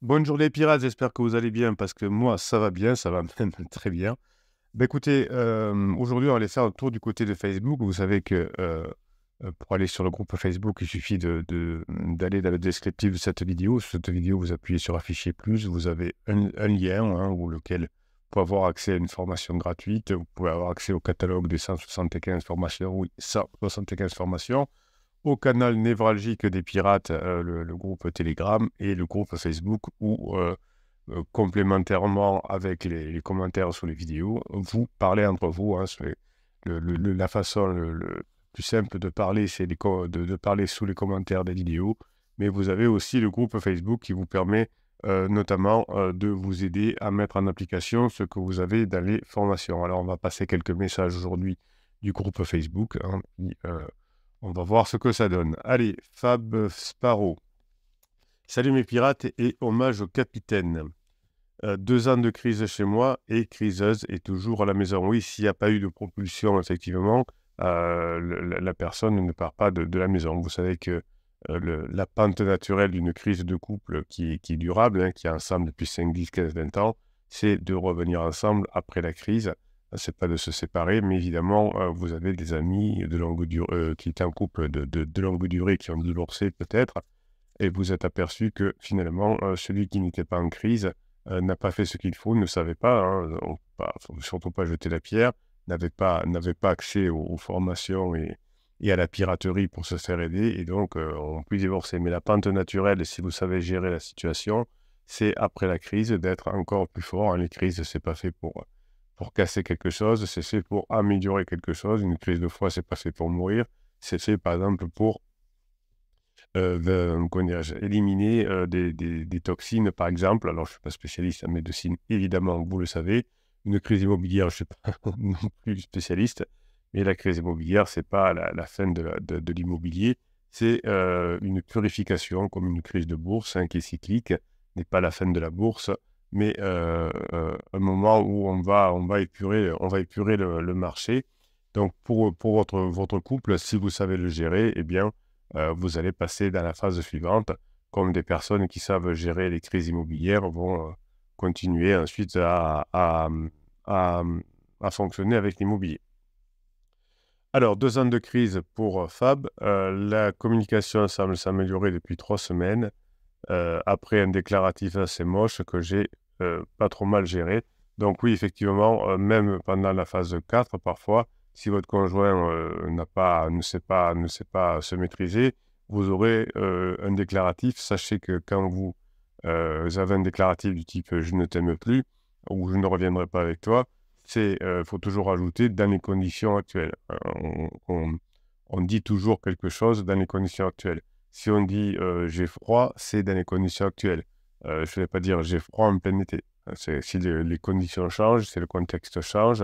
Bonne journée pirates, j'espère que vous allez bien parce que moi ça va bien, ça va même très bien. Bah, écoutez, aujourd'hui on va aller faire un tour du côté de Facebook. Vous savez que, pour aller sur le groupe Facebook, il suffit d'aller dans le descriptif de cette vidéo. Sur cette vidéo, vous appuyez sur afficher plus, vous avez un lien, hein, où lequel vous pouvez avoir accès à une formation gratuite. Vous pouvez avoir accès au catalogue des 175 formations, oui, 175 formations, au canal névralgique des pirates, le groupe Telegram et le groupe Facebook où, complémentairement avec les commentaires sous les vidéos, vous parlez entre vous, hein, la façon le plus simple de parler, c'est de parler sous les commentaires des vidéos, mais vous avez aussi le groupe Facebook qui vous permet, notamment, de vous aider à mettre en application ce que vous avez dans les formations. Alors on va passer quelques messages aujourd'hui du groupe Facebook, hein, on va voir ce que ça donne. Allez, Fab Sparrow. Salut mes pirates et hommage au capitaine. 2 ans de crise chez moi et criseuse est toujours à la maison. Oui, s'il n'y a pas eu de propulsion, effectivement, la personne ne part pas de la maison. Vous savez que la pente naturelle d'une crise de couple qui est durable, hein, qui est ensemble depuis 5, 10, 15, 20 ans, c'est de revenir ensemble après la crise. C'est pas de se séparer, mais évidemment, vous avez des amis de longue durée qui étaient en couple de longue durée, qui ont divorcé peut-être, et vous êtes aperçu que finalement, celui qui n'était pas en crise n'a pas fait ce qu'il faut, ne savait pas, hein, faut surtout pas jeter la pierre, n'avait pas accès aux formations et à la piraterie pour se faire aider, et donc on peut divorcer. Mais la pente naturelle, si vous savez gérer la situation, c'est après la crise d'être encore plus fort, hein. Les crises, c'est pas fait pour casser quelque chose, c'est fait pour améliorer quelque chose. Une crise de foi, c'est pas fait pour mourir, c'est fait par exemple pour comment dirais-je? Éliminer, des toxines, par exemple. Alors, je ne suis pas spécialiste en médecine, évidemment, vous le savez. Une crise immobilière, je ne suis pas non plus spécialiste, mais la crise immobilière, c'est pas la fin de l'immobilier, c'est, une purification comme une crise de bourse, hein, qui est cyclique, n'est pas la fin de la bourse, mais, un moment où on va épurer le marché. Donc pour votre couple, si vous savez le gérer, eh bien, vous allez passer dans la phase suivante, comme des personnes qui savent gérer les crises immobilières vont, continuer ensuite à fonctionner avec l'immobilier. Alors 2 ans de crise pour, Fab, la communication semble s'améliorer depuis 3 semaines, après un déclaratif assez moche que j'ai, pas trop mal géré. Donc oui, effectivement, même pendant la phase 4, parfois, si votre conjoint, ne sait pas se maîtriser, vous aurez, un déclaratif. Sachez que quand vous avez un déclaratif du type, «Je ne t'aime plus» ou «Je ne reviendrai pas avec toi», faut toujours ajouter «dans les conditions actuelles». On dit toujours quelque chose dans les conditions actuelles. Si on dit, «J'ai froid», c'est dans les conditions actuelles. Je ne vais pas dire: «J'ai froid en plein été». C'est si les conditions changent, si le contexte change,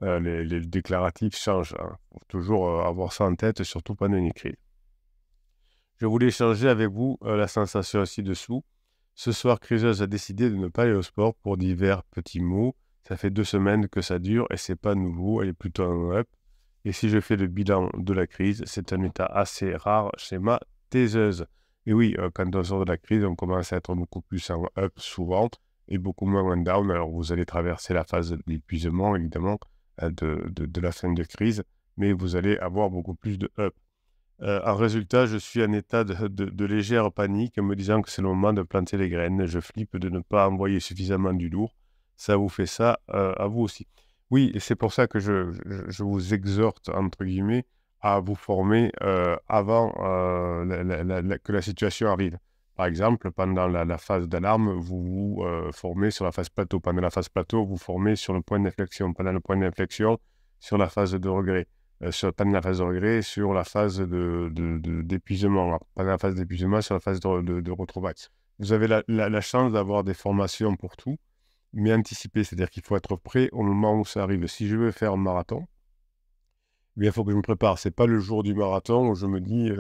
les déclaratifs changent, hein. Faut toujours, avoir ça en tête, surtout pendant une crise. Je voulais échanger avec vous, la sensation ci-dessous. Ce soir, criseuse a décidé de ne pas aller au sport pour divers petits maux. Ça fait 2 semaines que ça dure et c'est pas nouveau, elle est plutôt en up. Et si je fais le bilan de la crise, c'est un état assez rare chez ma taiseuse. Et oui, quand on sort de la crise, on commence à être beaucoup plus en up souvent et beaucoup moins en down. Alors vous allez traverser la phase d'épuisement évidemment, de la fin de crise, mais vous allez avoir beaucoup plus de up. En résultat, je suis en état de légère panique, me disant que c'est le moment de planter les graines. Je flippe de ne pas envoyer suffisamment du lourd. Ça vous fait ça, à vous aussi? Oui, et c'est pour ça que je vous «exhorte» entre guillemets à vous former, avant, que la situation arrive. Par exemple, pendant la phase d'alarme, vous vous, formez sur la phase plateau. Pendant la phase plateau, vous formez sur le point d'inflexion. Pendant le point d'inflexion, sur la phase de regret. Pendant la phase de regret, sur la phase d'épuisement. Pendant la phase d'épuisement, sur la phase de retrouvailles. Vous avez la chance d'avoir des formations pour tout, mais anticipées. C'est-à-dire qu'il faut être prêt au moment où ça arrive. Si je veux faire un marathon, eh bien, il faut que je me prépare. C'est pas le jour du marathon où je me dis,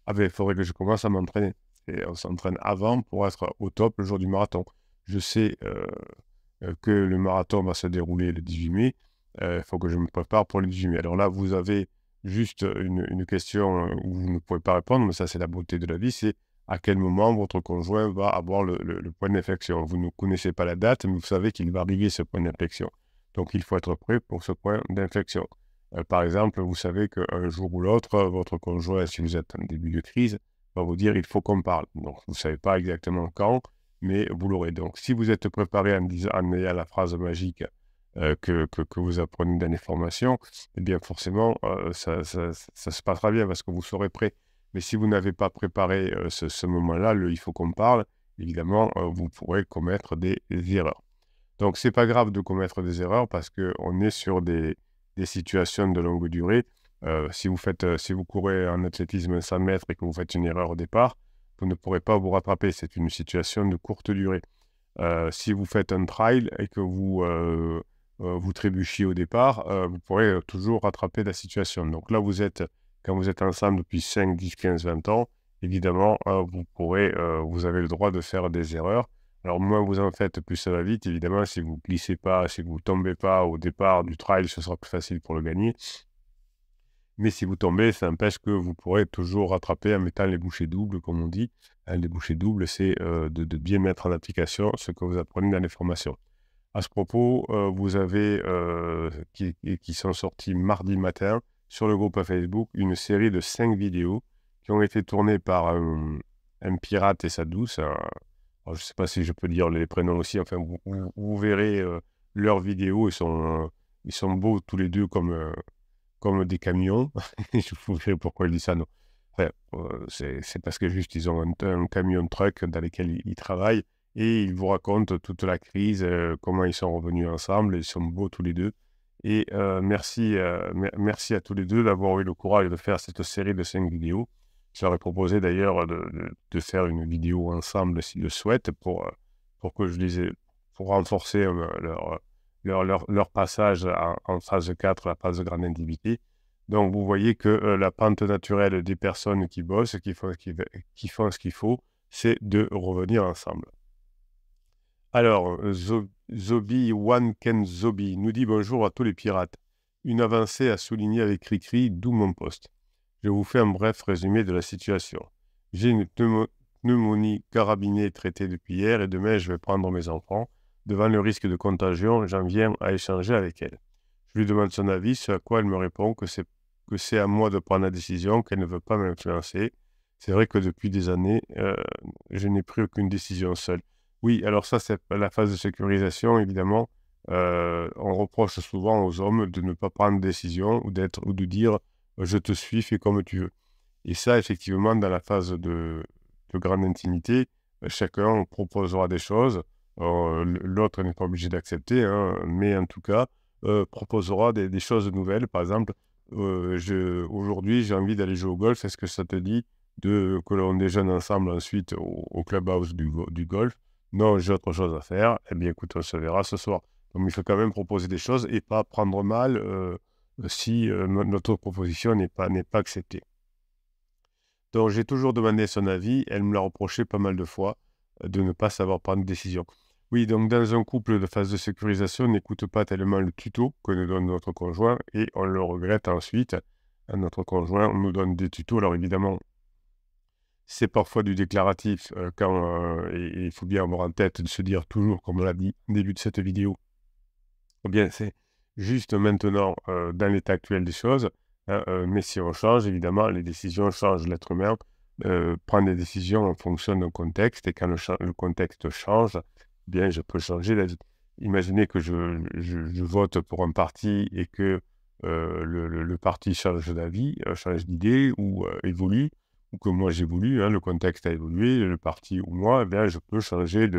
«Ah ben, il faudrait que je commence à m'entraîner». Et on s'entraîne avant pour être au top le jour du marathon. Je sais, que le marathon va se dérouler le 18 mai, il faut que je me prépare pour le 18 mai. Alors là, vous avez juste une question, où vous ne pouvez pas répondre, mais ça, c'est la beauté de la vie, c'est à quel moment votre conjoint va avoir le point d'inflexion. Vous ne connaissez pas la date, mais vous savez qu'il va arriver ce point d'inflexion. Donc, il faut être prêt pour ce point d'inflexion. Par exemple, vous savez qu'un jour ou l'autre, votre conjoint, si vous êtes en début de crise, va vous dire il faut qu'on parle. Donc, vous ne savez pas exactement quand, mais vous l'aurez. Donc, si vous êtes préparé en ayant la phrase magique que vous apprenez dans les formations, eh bien, forcément, ça se passera bien parce que vous serez prêt. Mais si vous n'avez pas préparé ce moment-là, il faut qu'on parle, évidemment, vous pourrez commettre des erreurs. Donc, c'est pas grave de commettre des erreurs parce qu'on est sur des situations de longue durée. Si vous courez en athlétisme 100 mètres et que vous faites une erreur au départ, vous ne pourrez pas vous rattraper. C'est une situation de courte durée. Si vous faites un trail et que vous trébuchiez au départ, vous pourrez toujours rattraper la situation. Donc là, quand vous êtes ensemble depuis 5, 10, 15, 20 ans, évidemment, vous avez le droit de faire des erreurs. Alors, moins vous en faites, plus ça va vite. Évidemment, si vous glissez pas, si vous tombez pas au départ du trail, ce sera plus facile pour le gagner. Mais si vous tombez, ça empêche que vous pourrez toujours rattraper en mettant les bouchées doubles, comme on dit. Les bouchées doubles, c'est de bien mettre en application ce que vous apprenez dans les formations. À ce propos, vous avez, qui sont sortis mardi matin, sur le groupe Facebook, une série de 5 vidéos qui ont été tournées par un pirate et sa douce. Alors, je ne sais pas si je peux dire les prénoms aussi. Enfin, vous verrez leurs vidéos. Ils sont beaux tous les deux comme des camions. Je vous verrai pourquoi je dis ça. Non. Enfin, c'est parce que juste ils ont un camion truck dans lequel ils travaillent et ils vous racontent toute la crise, comment ils sont revenus ensemble. Ils sont beaux tous les deux. Et merci à tous les deux d'avoir eu le courage de faire cette série de 5 vidéos. Je leur ai proposé d'ailleurs de faire une vidéo ensemble s'ils le souhaitent pour renforcer leur passage en phase 4, la phase de grande intimité. Donc, vous voyez que la pente naturelle des personnes qui bossent, qui font ce qu'il faut, c'est de revenir ensemble. Alors, Zobi, One Ken Zobi, nous dit bonjour à tous les pirates. Une avancée à souligner avec Cricri, d'où mon poste. Je vous fais un bref résumé de la situation. J'ai une pneumonie carabinée traitée depuis hier et demain je vais prendre mes enfants. Devant le risque de contagion, j'en viens à échanger avec elle. Je lui demande son avis, ce à quoi elle me répond que c'est à moi de prendre la décision, qu'elle ne veut pas m'influencer. C'est vrai que depuis des années, je n'ai pris aucune décision seule. Oui, alors ça, c'est la phase de sécurisation, évidemment. On reproche souvent aux hommes de ne pas prendre de décision ou de dire « je te suis, fais comme tu veux ». Et ça, effectivement, dans la phase de grande intimité, chacun proposera des choses. L'autre n'est pas obligé d'accepter, hein, mais en tout cas, proposera des choses nouvelles. Par exemple, aujourd'hui, j'ai envie d'aller jouer au golf. Est-ce que ça te dit que l'on déjeune ensemble ensuite au clubhouse du golf? Non, j'ai autre chose à faire. Eh bien, écoute, on se verra ce soir. Donc, il faut quand même proposer des choses et pas prendre mal si notre proposition n'est pas acceptée. Donc, j'ai toujours demandé son avis. Elle me l'a reproché pas mal de fois de ne pas savoir prendre de décision. Oui, donc dans un couple de phase de sécurisation, on n'écoute pas tellement le tuto que nous donne notre conjoint et on le regrette ensuite. Notre conjoint nous donne des tutos. Alors évidemment, c'est parfois du déclaratif et il faut bien avoir en tête de se dire toujours, comme on l'a dit au début de cette vidéo, eh bien c'est juste maintenant dans l'état actuel des choses. Hein, mais si on change, évidemment, les décisions changent. L'être humain prend des décisions en fonction d'un contexte et quand le contexte change, eh bien je peux changer d'avis. Imaginez que je vote pour un parti et que le parti change d'avis, change d'idée ou évolue, ou que moi j'évolue, hein, le contexte a évolué, le parti ou moi, eh bien, je peux changer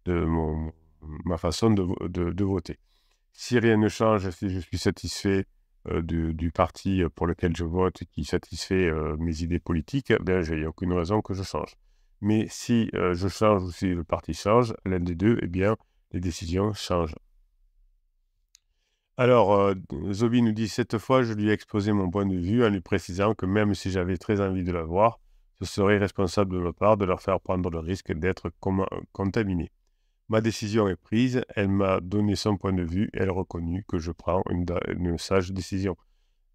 ma façon de voter. Si rien ne change, si je suis satisfait du parti pour lequel je vote, qui satisfait mes idées politiques, eh bien, il n'y a aucune raison que je change. Mais si je change ou si le parti change, l'un des deux, eh bien, les décisions changent. Alors, Zobi nous dit « Cette fois, je lui ai exposé mon point de vue en lui précisant que même si j'avais très envie de la voir, ce serait irresponsable de ma part de leur faire prendre le risque d'être contaminés. Ma décision est prise, elle m'a donné son point de vue et elle a reconnu que je prends une sage décision. »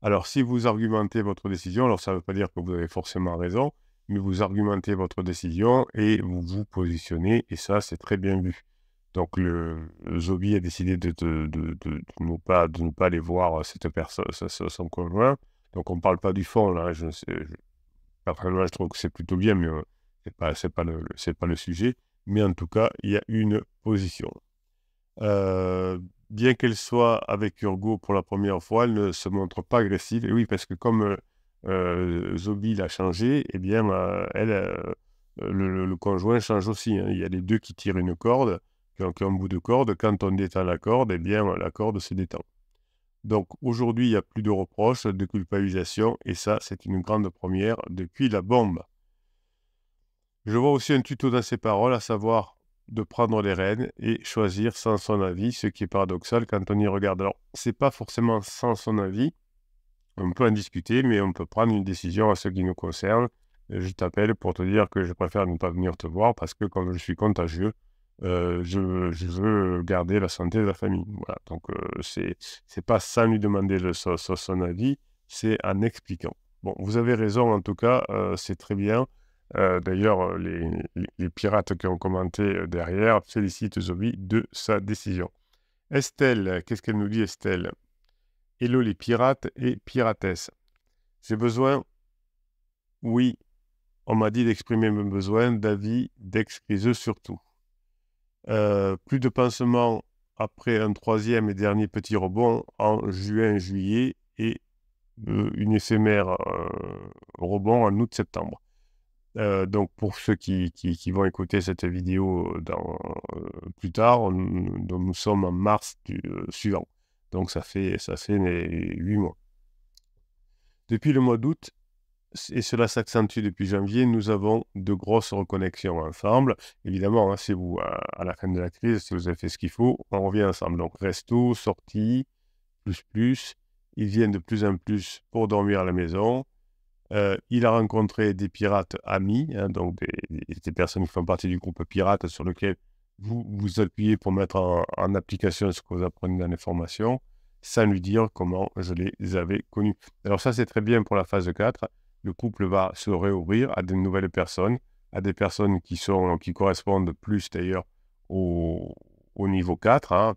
Alors, si vous argumentez votre décision, alors ça ne veut pas dire que vous avez forcément raison, mais vous argumentez votre décision et vous vous positionnez, et ça, c'est très bien vu. Donc, le Zobi a décidé de ne pas aller voir cette personne, son conjoint. Donc, on ne parle pas du fond, là. Personnellement, je trouve que c'est plutôt bien, mais c'est pas le sujet. Mais en tout cas, il y a une position. Bien qu'elle soit avec Urgo pour la première fois, elle ne se montre pas agressive. Et oui, parce que comme Zobi l'a changé, eh bien, le conjoint change aussi, hein. Il y a les deux qui tirent une corde, qui ont un bout de corde. Quand on détend la corde, eh bien, la corde se détend. Donc aujourd'hui, il n'y a plus de reproches, de culpabilisation, et ça, c'est une grande première depuis la bombe. Je vois aussi un tuto dans ses paroles, à savoir de prendre les rênes et choisir sans son avis, ce qui est paradoxal quand on y regarde. Alors, c'est pas forcément sans son avis, on peut en discuter, mais on peut prendre une décision à ce qui nous concerne. Je t'appelle pour te dire que je préfère ne pas venir te voir parce que comme je suis contagieux, je veux garder la santé de la famille. Voilà, donc c'est pas sans lui demander son avis, c'est en expliquant. Bon, vous avez raison en tout cas, c'est très bien. D'ailleurs, les pirates qui ont commenté derrière félicitent Zobi de sa décision. Estelle, qu'est-ce qu'elle nous dit, Estelle? Hello les pirates et piratesses. J'ai besoin, oui, on m'a dit d'exprimer mes besoins, d'avis, d'excuses surtout. Plus de pansements après un troisième et dernier petit rebond en juin-juillet et une éphémère rebond en août-septembre. Donc pour ceux qui vont écouter cette vidéo plus tard, nous sommes en mars suivant. Donc ça fait 8 mois. Depuis le mois d'août, et cela s'accentue depuis janvier, nous avons de grosses reconnexions ensemble. Évidemment, hein, c'est vous, à la fin de la crise, si vous avez fait ce qu'il faut, on revient ensemble. Donc resto, sortie, plus. Ils viennent de plus en plus pour dormir à la maison. Il a rencontré des pirates amis, hein, donc des personnes qui font partie du groupe pirate sur lequel vous vous appuyez pour mettre en application ce que vous apprenez dans les formations, sans lui dire comment je les avais connus. Alors ça, c'est très bien pour la phase 4. Le couple va se réouvrir à de nouvelles personnes, à des personnes qui correspondent plus d'ailleurs au niveau 4. Hein,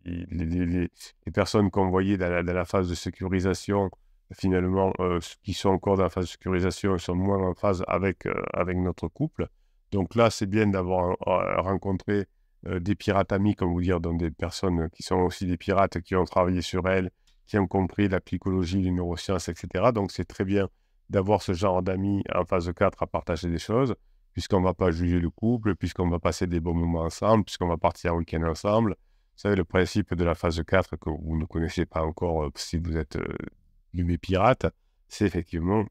les personnes qu'on voyait dans la phase de sécurisation, finalement, ceux qui sont encore dans la phase de sécurisation sont moins en phase avec notre couple. Donc là, c'est bien d'avoir rencontré des pirates amis, comme vous dire, donc des personnes qui sont aussi des pirates, qui ont travaillé sur elles, qui ont compris la psychologie, les neurosciences, etc. Donc c'est très bien d'avoir ce genre d'amis en phase 4 à partager des choses, puisqu'on ne va pas juger le couple, puisqu'on va passer des bons moments ensemble, puisqu'on va partir en week-end ensemble. Vous savez, le principe de la phase 4 que vous ne connaissez pas encore si vous êtes mes pirates, c'est effectivement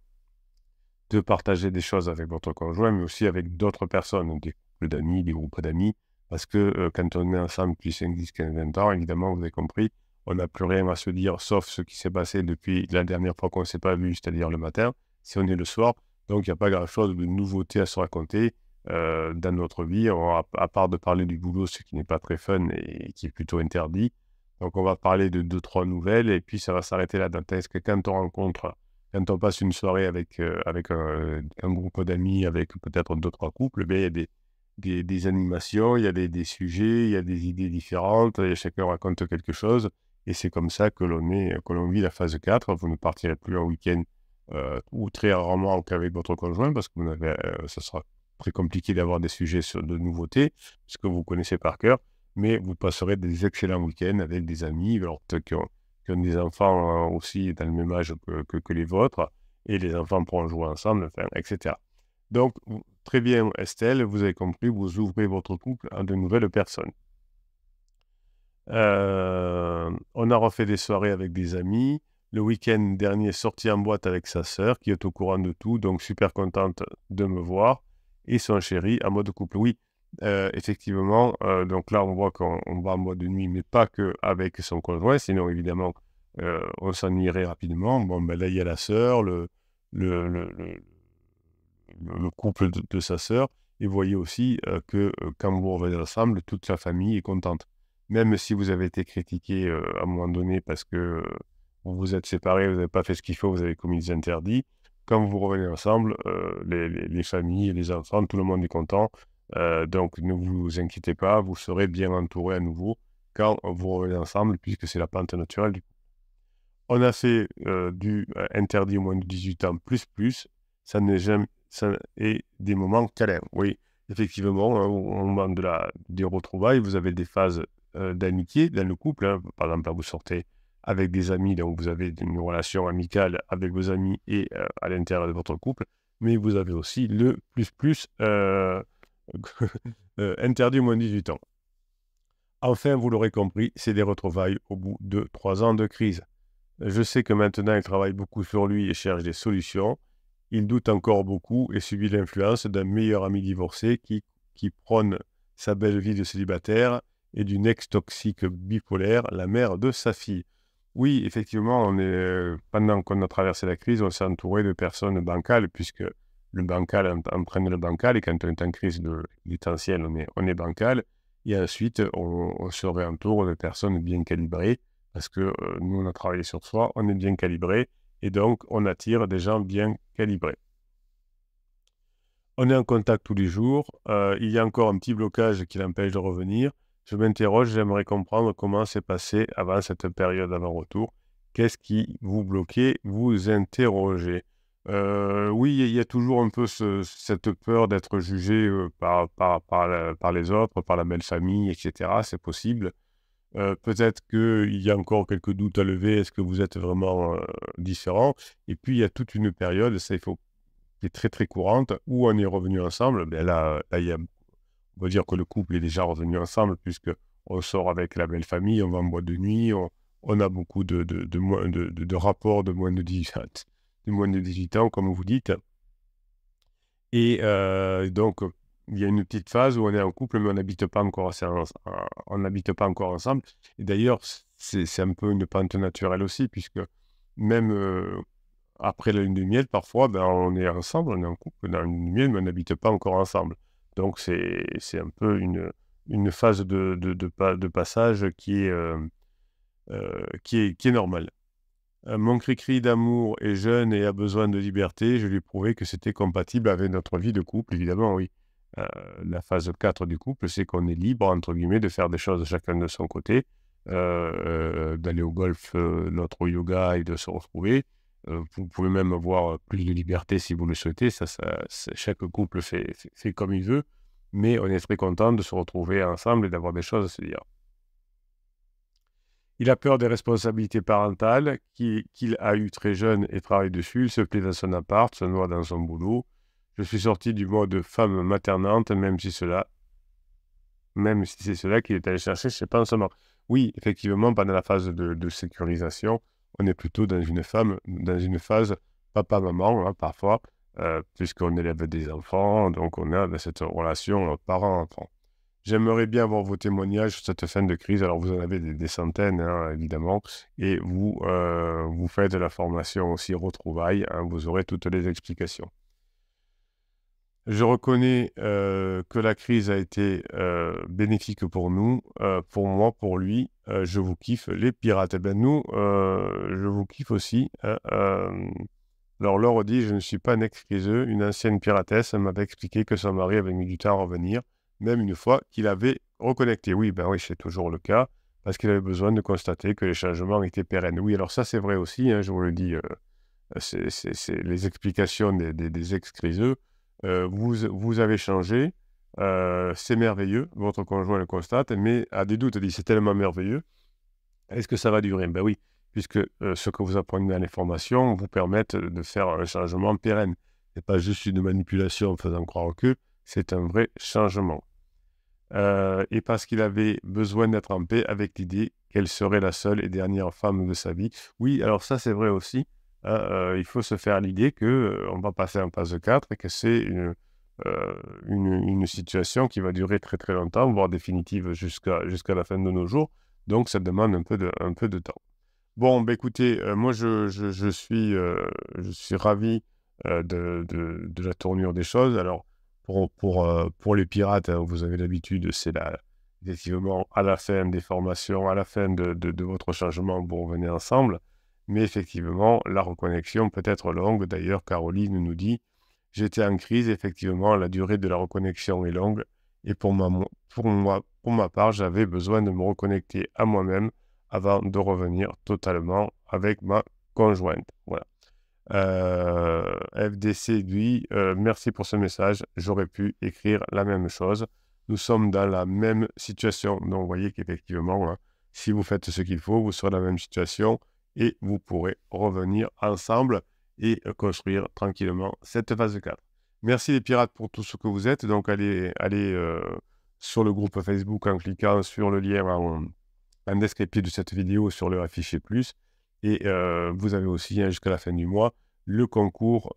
de partager des choses avec votre conjoint, mais aussi avec d'autres personnes, des couples d'amis, des groupes d'amis, parce que quand on est ensemble depuis 5, 10, 15, 20 ans, évidemment, vous avez compris, on n'a plus rien à se dire, sauf ce qui s'est passé depuis la dernière fois qu'on ne s'est pas vu, c'est-à-dire le matin, si on est le soir. Donc, il n'y a pas grand-chose de nouveauté à se raconter dans notre vie, à part de parler du boulot, ce qui n'est pas très fun et qui est plutôt interdit. Donc, on va parler de 2-3 nouvelles et puis ça va s'arrêter là. Est-ce que quand on passe une soirée avec un groupe d'amis, avec peut-être 2-3 couples, il y a des animations, il y a des sujets, il y a des idées différentes, et chacun raconte quelque chose. Et c'est comme ça que l'on vit la phase 4. Vous ne partirez plus en week-end ou très rarement qu'avec votre conjoint parce que ça sera très compliqué d'avoir des sujets de nouveautés, puisque vous connaissez par cœur. Mais vous passerez des excellents week-ends avec des amis alors, qui ont des enfants aussi dans le même âge que les vôtres, et les enfants pourront jouer ensemble, enfin, etc. Donc, très bien, Estelle, vous avez compris, vous ouvrez votre couple à de nouvelles personnes. On a refait des soirées avec des amis. Le week-end dernier, sorti en boîte avec sa sœur, qui est au courant de tout, donc super contente de me voir, et son chéri en mode couple. Oui, effectivement, donc là, on voit qu'on va en boîte de nuit, mais pas qu'avec son conjoint, sinon, évidemment, on s'ennuierait rapidement. Bon, ben là, il y a la sœur, le couple de sa sœur, et vous voyez aussi que quand vous revenez ensemble, toute la famille est contente. Même si vous avez été critiqué à un moment donné parce que vous vous êtes séparés, vous n'avez pas fait ce qu'il faut, vous avez commis des interdits, quand vous revenez ensemble, les familles, les enfants, tout le monde est content. Donc ne vous inquiétez pas, vous serez bien entouré à nouveau quand vous revenez ensemble, puisque c'est la pente naturelle du. On a fait du interdit au moins de 18 ans plus, ça n'est jamais, ça, et des moments câlins. Oui, effectivement, hein, au moment des retrouvailles, vous avez des phases d'amitié dans le couple, hein. Par exemple, là, vous sortez avec des amis, donc vous avez une relation amicale avec vos amis et à l'intérieur de votre couple, mais vous avez aussi le plus interdit au moins de 18 ans. Enfin, vous l'aurez compris, c'est des retrouvailles au bout de 3 ans de crise. Je sais que maintenant, il travaille beaucoup sur lui et cherche des solutions. Il doute encore beaucoup et subit l'influence d'un meilleur ami divorcé qui prône sa belle vie de célibataire et d'une ex-toxique bipolaire, la mère de sa fille. Oui, effectivement, pendant qu'on a traversé la crise, on s'est entouré de personnes bancales, puisque le bancal entraîne le bancal, et quand on est en crise existentielle, on est bancal. Et ensuite, on se réentoure de personnes bien calibrées, parce que nous, on a travaillé sur soi, on est bien calibré, et donc on attire des gens bien calibrés. On est en contact tous les jours, il y a encore un petit blocage qui l'empêche de revenir. Je m'interroge, j'aimerais comprendre comment s'est passé avant cette période avant retour. Qu'est-ce qui vous bloquait? Vous interrogez. Oui, il y a toujours un peu cette peur d'être jugé par les autres, par la belle famille, etc. C'est possible. Peut-être qu'il y a encore quelques doutes à lever. Est-ce que vous êtes vraiment différent? Et puis, il y a toute une période, ça, qui est très très courante, où on est revenu ensemble. Ben on va dire que le couple est déjà revenu ensemble, puisque on sort avec la belle famille, on va en boîte de nuit, on a beaucoup de rapports de moins de 18 ans, comme vous dites. Et donc, il y a une petite phase où on est en couple, mais on n'habite pas encore on n'habite pas encore ensemble. Et d'ailleurs, c'est un peu une pente naturelle aussi, puisque même après la lune de miel, parfois, ben, on est ensemble, on est en couple dans la lune de miel, mais on n'habite pas encore ensemble. Donc, c'est un peu une phase de passage qui est normale. Mon cri-cri d'amour est jeune et a besoin de liberté. Je lui ai prouvé que c'était compatible avec notre vie de couple, évidemment, oui. La phase 4 du couple, c'est qu'on est libre, entre guillemets, de faire des choses chacun de son côté, d'aller au golf, l'autre au yoga et de se retrouver. Vous pouvez même avoir plus de liberté si vous le souhaitez. Chaque couple fait comme il veut, mais on est très content de se retrouver ensemble et d'avoir des choses à se dire. Il a peur des responsabilités parentales qu'il a eues très jeune et travaille dessus. Il se plaît dans son appart, se noie dans son boulot. Je suis sorti du mode femme maternante, même si c'est cela qu'il est allé chercher chez Pansement. Oui, effectivement, pendant la phase de sécurisation, on est plutôt dans une phase papa-maman, hein, parfois, puisqu'on élève des enfants, donc on est dans cette relation parent-enfant. J'aimerais bien avoir vos témoignages sur cette fin de crise. Alors, vous en avez des centaines, hein, évidemment, et vous faites de la formation aussi retrouvailles, hein, vous aurez toutes les explications. Je reconnais que la crise a été bénéfique pour nous, pour moi, pour lui. Je vous kiffe, les pirates. Eh bien, nous, je vous kiffe aussi, hein, alors, Laure dit, je ne suis pas un ex-criseux. Une ancienne piratesse m'avait expliqué que son mari avait mis du temps à revenir, même une fois qu'il avait reconnecté. Oui, ben oui, c'est toujours le cas, parce qu'il avait besoin de constater que les changements étaient pérennes. Oui, alors ça, c'est vrai aussi, hein, je vous le dis, c'est les explications des ex-criseux. Vous avez changé, c'est merveilleux, votre conjoint le constate, mais a des doutes, dit, c'est tellement merveilleux. Est-ce que ça va durer? Ben oui, puisque ce que vous apprenez dans les formations vous permettent de faire un changement pérenne. Ce n'est pas juste une manipulation en faisant croire que c'est un vrai changement. Et parce qu'il avait besoin d'être en paix avec l'idée qu'elle serait la seule et dernière femme de sa vie. Oui, alors ça c'est vrai aussi, hein, il faut se faire l'idée qu'on va passer en phase 4 et que c'est une situation qui va durer très très longtemps, voire définitive jusqu'à la fin de nos jours. Donc ça demande un peu de temps. Bon, bah, écoutez, moi je suis ravi de la tournure des choses. Alors, pour les pirates, hein, vous avez l'habitude, effectivement, à la fin des formations, à la fin de votre changement, vous revenez ensemble. Mais effectivement, la reconnexion peut être longue. D'ailleurs, Caroline nous dit: «J'étais en crise, effectivement, la durée de la reconnexion est longue et pour ma part, j'avais besoin de me reconnecter à moi-même avant de revenir totalement avec ma conjointe». Voilà. FDC lui, merci pour ce message. J'aurais pu écrire la même chose. Nous sommes dans la même situation. Donc, vous voyez qu'effectivement, hein, si vous faites ce qu'il faut, vous serez dans la même situation et vous pourrez revenir ensemble et construire tranquillement cette phase 4. Merci les pirates pour tout ce que vous êtes. Donc, allez sur le groupe Facebook en cliquant sur le lien en descriptif de cette vidéo sur le affiché plus. Et vous avez aussi, hein, jusqu'à la fin du mois, le concours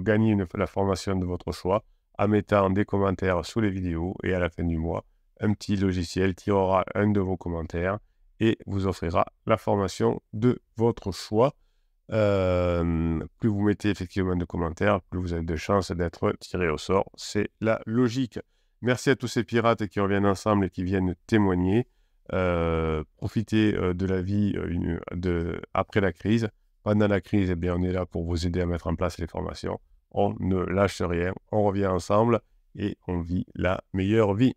gagner la formation de votre choix en mettant des commentaires sous les vidéos. Et à la fin du mois, un petit logiciel tirera un de vos commentaires et vous offrira la formation de votre choix. Plus vous mettez effectivement de commentaires, plus vous avez de chances d'être tiré au sort. C'est la logique. Merci à tous ces pirates qui reviennent ensemble et qui viennent témoigner. Profitez de la vie après la crise. Pendant la crise, eh bien, on est là pour vous aider à mettre en place les formations. On ne lâche rien, on revient ensemble et on vit la meilleure vie.